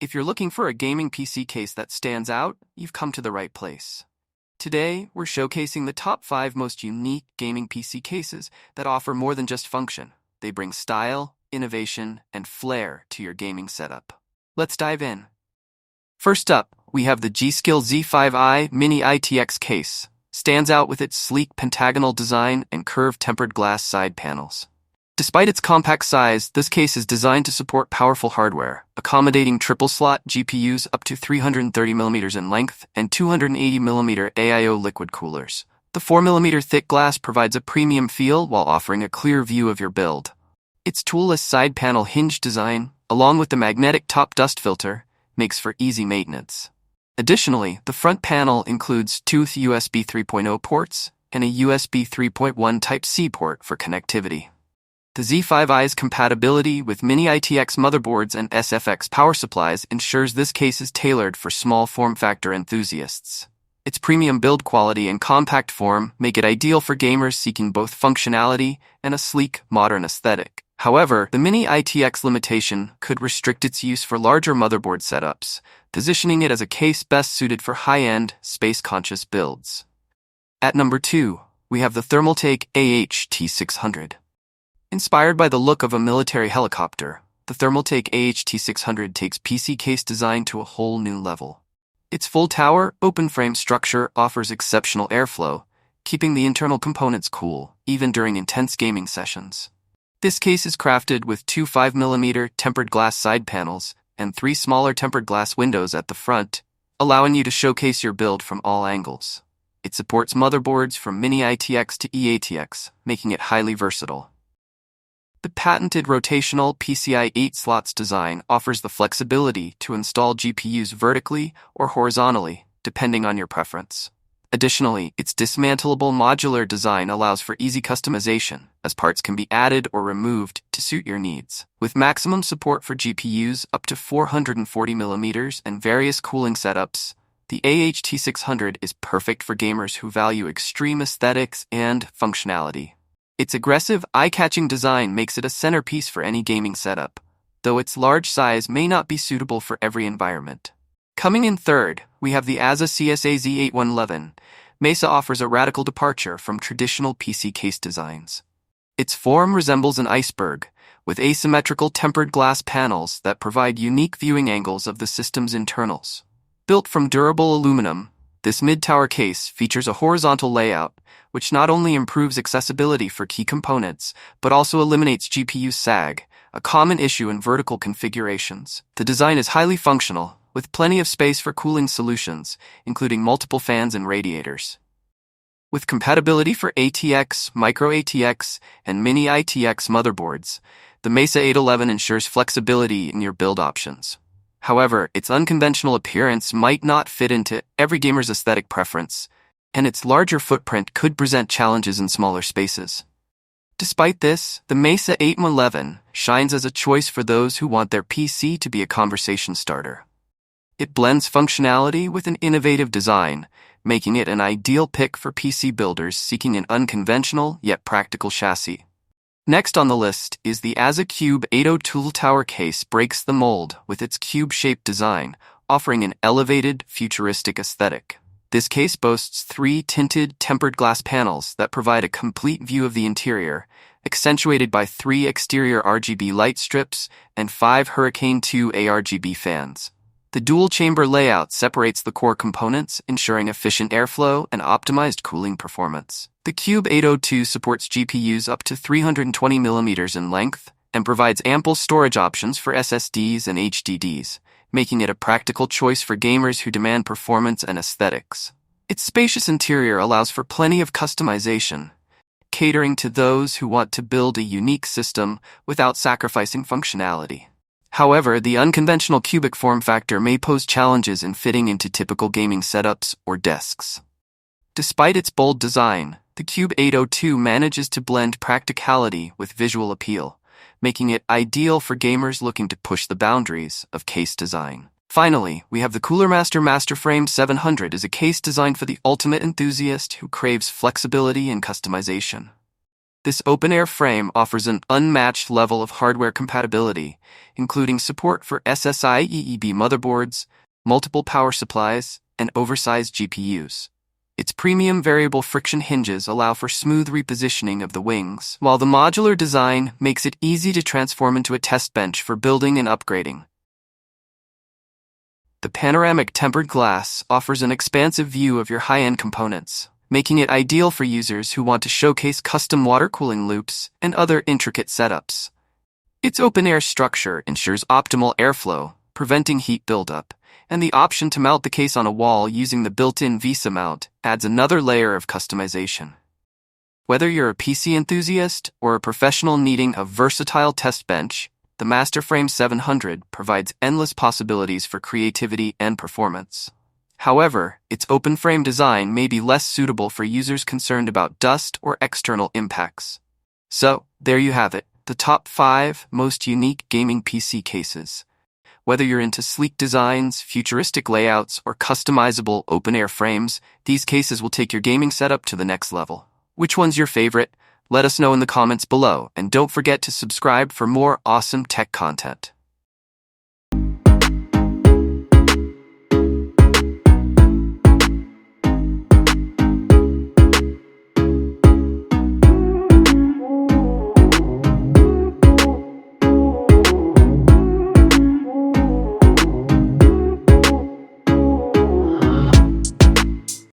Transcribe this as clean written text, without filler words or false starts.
If you're looking for a gaming PC case that stands out, you've come to the right place. Today, we're showcasing the top 5 most unique gaming PC cases that offer more than just function. They bring style, innovation, and flair to your gaming setup. Let's dive in. First up, we have the G.SKILL Z5i Mini-ITX case. Stands out with its sleek pentagonal design and curved tempered glass side panels. Despite its compact size, this case is designed to support powerful hardware, accommodating triple-slot GPUs up to 330mm in length and 280mm AIO liquid coolers. The 4mm thick glass provides a premium feel while offering a clear view of your build. Its toolless side panel hinge design, along with the magnetic top dust filter, makes for easy maintenance. Additionally, the front panel includes two USB 3.0 ports and a USB 3.1 Type-C port for connectivity. The Z5i's compatibility with Mini-ITX motherboards and SFX power supplies ensures this case is tailored for small form factor enthusiasts. Its premium build quality and compact form make it ideal for gamers seeking both functionality and a sleek, modern aesthetic. However, the Mini-ITX limitation could restrict its use for larger motherboard setups, positioning it as a case best suited for high-end, space-conscious builds. At number 2, we have the Thermaltake AHT600. Inspired by the look of a military helicopter, the Thermaltake AHT600 takes PC case design to a whole new level. Its full-tower, open-frame structure offers exceptional airflow, keeping the internal components cool, even during intense gaming sessions. This case is crafted with two 5mm tempered glass side panels and 3 smaller tempered glass windows at the front, allowing you to showcase your build from all angles. It supports motherboards from Mini-ITX to eATX, making it highly versatile. The patented rotational PCI 8 slots design offers the flexibility to install GPUs vertically or horizontally, depending on your preference. Additionally, its dismantleable modular design allows for easy customization, as parts can be added or removed to suit your needs. With maximum support for GPUs up to 440mm and various cooling setups, the AHT600 is perfect for gamers who value extreme aesthetics and functionality. Its aggressive, eye-catching design makes it a centerpiece for any gaming setup, though its large size may not be suitable for every environment. Coming in third, we have the Azza CSA-Z8111. Mesa offers a radical departure from traditional PC case designs. Its form resembles an iceberg, with asymmetrical tempered glass panels that provide unique viewing angles of the system's internals. Built from durable aluminum, this mid-tower case features a horizontal layout, which not only improves accessibility for key components, but also eliminates GPU sag, a common issue in vertical configurations. The design is highly functional, with plenty of space for cooling solutions, including multiple fans and radiators. With compatibility for ATX, Micro ATX, and Mini ITX motherboards, the Mesa 811 ensures flexibility in your build options. However, its unconventional appearance might not fit into every gamer's aesthetic preference, and its larger footprint could present challenges in smaller spaces. Despite this, the Mesa 811 shines as a choice for those who want their PC to be a conversation starter. It blends functionality with an innovative design, making it an ideal pick for PC builders seeking an unconventional yet practical chassis. Next on the list is the Azza Cube 80 Tool Tower case breaks the mold with its cube-shaped design, offering an elevated, futuristic aesthetic. This case boasts 3 tinted, tempered glass panels that provide a complete view of the interior, accentuated by 3 exterior RGB light strips and 5 Hurricane 2 ARGB fans. The dual-chamber layout separates the core components, ensuring efficient airflow and optimized cooling performance. The Cube 802 supports GPUs up to 320mm in length and provides ample storage options for SSDs and HDDs, making it a practical choice for gamers who demand performance and aesthetics. Its spacious interior allows for plenty of customization, catering to those who want to build a unique system without sacrificing functionality. However, the unconventional cubic form factor may pose challenges in fitting into typical gaming setups or desks. Despite its bold design, the Cube 802 manages to blend practicality with visual appeal, making it ideal for gamers looking to push the boundaries of case design. Finally, we have the Cooler Master MasterFrame 700 as a case designed for the ultimate enthusiast who craves flexibility and customization. This open-air frame offers an unmatched level of hardware compatibility, including support for SSI EEB motherboards, multiple power supplies, and oversized GPUs. Its premium variable friction hinges allow for smooth repositioning of the wings, while the modular design makes it easy to transform into a test bench for building and upgrading. The panoramic tempered glass offers an expansive view of your high-end components, making it ideal for users who want to showcase custom water cooling loops and other intricate setups. Its open-air structure ensures optimal airflow, preventing heat buildup, and the option to mount the case on a wall using the built-in Visa mount adds another layer of customization. Whether you're a PC enthusiast or a professional needing a versatile test bench, the MasterFrame 700 provides endless possibilities for creativity and performance. However, its open frame design may be less suitable for users concerned about dust or external impacts. So, there you have it, the top 5 most unique gaming PC cases. Whether you're into sleek designs, futuristic layouts, or customizable open-air frames, these cases will take your gaming setup to the next level. Which one's your favorite? Let us know in the comments below, and don't forget to subscribe for more awesome tech content.